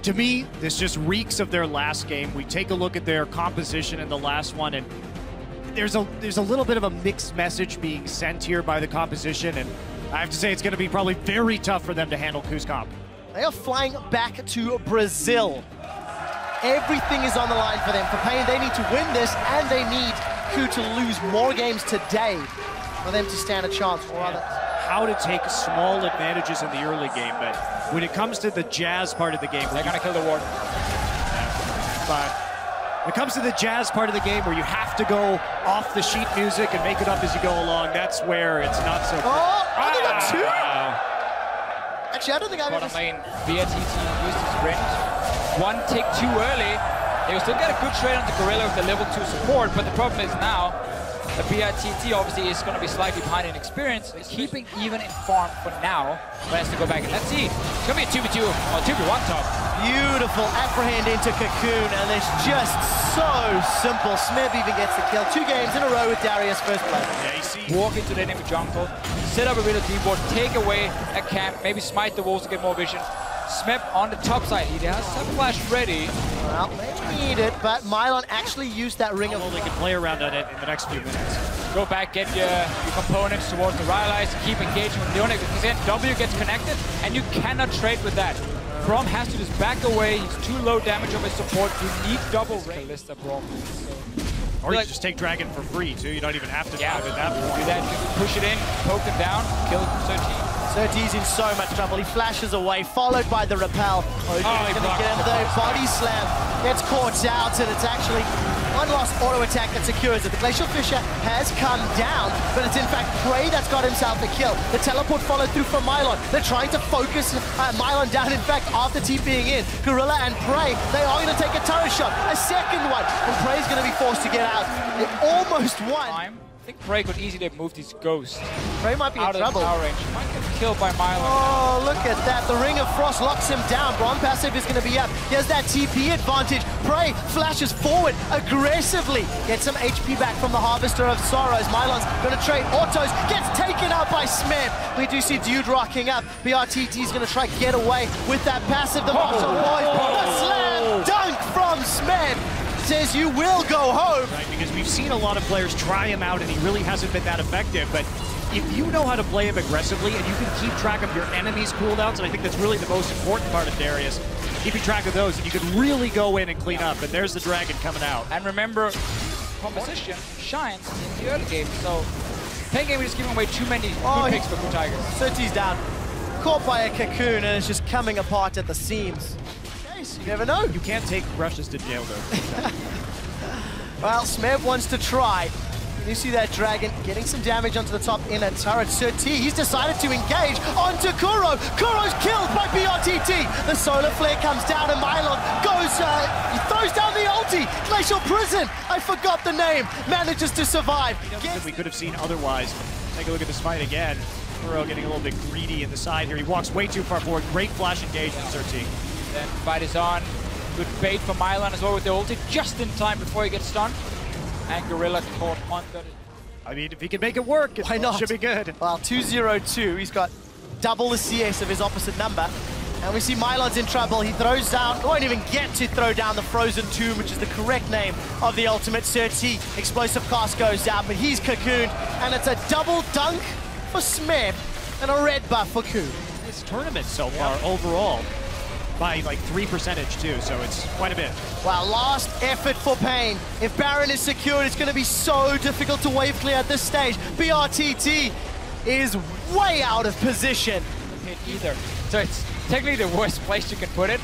To me, this just reeks of their last game. We take a look at their composition in the last one, and there's a little bit of a mixed message being sent here by the composition, and I have to say it's going to be probably very tough for them to handle KOO's comp. They are flying back to Brazil. Everything is on the line for them. For paiN, they need to win this, and they need KOO to lose more games today for them to stand a chance, or other. How to take small advantages in the early game, but when it comes to the Jazz part of the game, they're gonna kill the ward. But when it comes to the Jazz part of the game where you have to go off the sheet music and make it up as you go along, that's where it's not so. Oh, they got two? Actually, I don't think I've ever seen paiN used his sprint. One tick too early. They will still get a good trade on the Gorilla with the level 2 support, but the problem is now the paiN obviously is going to be slightly behind in experience, keeping even in farm for now, but has to go back and let's see. It's going to be a 2v2 or 2v1 top. Beautiful apprehend into Cocoon, and it's just so simple. Smeb even gets the kill. 2 games in a row with Darius first play. Walk into the enemy jungle, set up a bit of deep ward, take away a camp, maybe smite the walls to get more vision. Smeb on the top side, he has some flash ready. Well, they need it, but paiN actually used that ring of... They can play around on it in the next few minutes. Go back, get your components towards the Rylai's, keep engaging with Leonic, because then W gets connected, and you cannot trade with that. Braum has to just back away, he's too low damage of his support, you need double range. Kalista Braum. Or you just take Dragon for free, too, you don't even have to dive at that point. Do that, just push it in, poke him down, kill Sergi. Sergi's in so much trouble. He flashes away, followed by the repel. He's going to get into the body slam. Gets caught out, and it's actually one last auto attack that secures it. The Glacial Fissure has come down, but it's in fact paiN that's got himself a kill. The teleport followed through from paiN. They're trying to focus paiN down. In fact, after TPing in, Gorilla and paiN, they are going to take a turret shot. A second one, and paiN's going to be forced to get out. They almost won. I think paiN could easily move these ghosts. paiN might be in trouble. Out of power range. He might get killed by paiN. Oh, look at that. The Ring of Frost locks him down. Braum passive is going to be up. He has that TP advantage. paiN flashes forward aggressively. Gets some HP back from the Harvester of Sorrows. paiN's going to trade autos. Gets taken out by Smeb. We do see Dude rocking up. BRTT is going to try to get away with that passive. The Marshall Boy. The slam dunk from Smeb. Says you will go home. Right, because we've seen a lot of players try him out and he really hasn't been that effective, but if you know how to play him aggressively and you can keep track of your enemy's cooldowns, and I think that's really the most important part of Darius, keeping track of those, and you can really go in and clean up, and there's the Dragon coming out. And remember, composition shines in the early game, so paiN game is just giving away too many good picks for KOO Tigers. Sergi's down, caught by a Cocoon, and it's just coming apart at the seams. You never know. You can't take rushes to jail, though. Well, Smeb wants to try. You see that Dragon getting some damage onto the top inner turret. Serti, he's decided to engage onto Kuro. Kuro's killed by BRTT. The Solar Flare comes down and paiN goes, he throws down the ulti. Glacial Prison, I forgot the name, manages to survive. We could have seen otherwise. Take a look at this fight again. Kuro getting a little bit greedy in the side here. He walks way too far forward. Great flash engagement, Serti. Then fight is on. Good bait for paiN as well with the ulti, just in time before he gets stunned. And Gorilla caught on that. I mean, if he can make it work, why not? It should be good. Well, 2-0-2. He's got double the CS of his opposite number. And we see paiN's in trouble. He throws down, won't even get to throw down the Frozen Tomb, which is the correct name of the ultimate. Serti, explosive cast goes out, but he's cocooned. And it's a double dunk for Smeb and a red buff for KOO. This tournament so far, overall, by like 3% too, so it's quite a bit. Wow, last effort for paiN. If Baron is secured, it's going to be so difficult to wave clear at this stage. BRTT is way out of position. Hit either. So it's technically the worst place you can put it,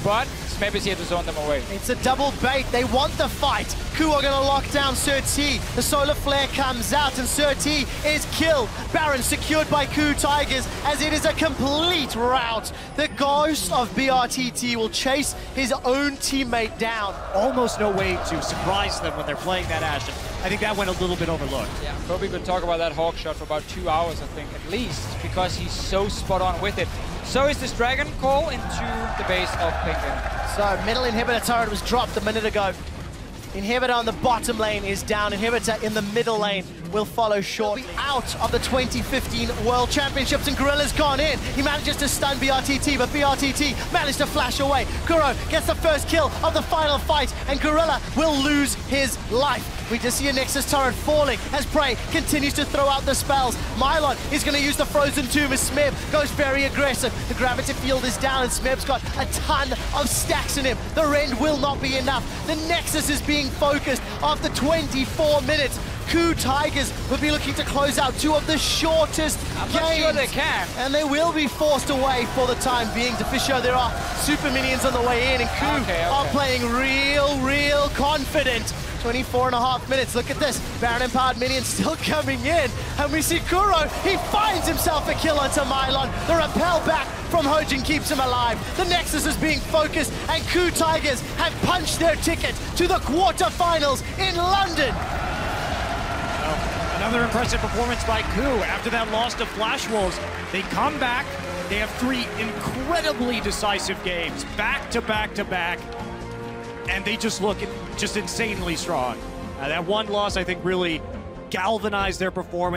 but Smeb is here to zone them away. It's a double bait. They want the fight. KOO are going to lock down Serti. The Solar Flare comes out and Serti is killed. Baron secured by KOO Tigers as it is a complete rout. The ghost of BRTT will chase his own teammate down. Almost no way to surprise them when they're playing that Ashe. I think that went a little bit overlooked. Yeah, Kobe could talk about that Hawk shot for about 2 hours, I think, at least, because he's so spot on with it. So is this Dragon call into the base of paiN. So middle inhibitor turret was dropped a minute ago. Inhibitor on the bottom lane is down. Inhibitor in the middle lane will follow shortly. Out of the 2015 World Championships, and Gorilla's gone in. He manages to stun BRTT, but BRTT managed to flash away. Kuro gets the first kill of the final fight, and Gorilla will lose his life. We just see a Nexus turret falling as Prey continues to throw out the spells. Mylon is going to use the Frozen Tomb as Smeb goes very aggressive. The gravity field is down and Smeb's got a ton of stacks in him. The Rend will not be enough. The Nexus is being focused after 24 minutes. KOO Tigers will be looking to close out two of the shortest games. I'm not sure they can. And they will be forced away for the time being. Deficio, there are super minions on the way in, and KOO are playing real confident. 24.5 minutes, look at this. Baron Empowered minions still coming in. And we see Kuro, he finds himself a kill onto Mylon. The repel back from Hojin keeps him alive. The Nexus is being focused, and KOO Tigers have punched their ticket to the quarterfinals in London. Another impressive performance by KOO. After that loss to Flash Wolves, they come back. They have 3 incredibly decisive games, back to back to back, and they just look just insanely strong. That one loss, I think, really galvanized their performance.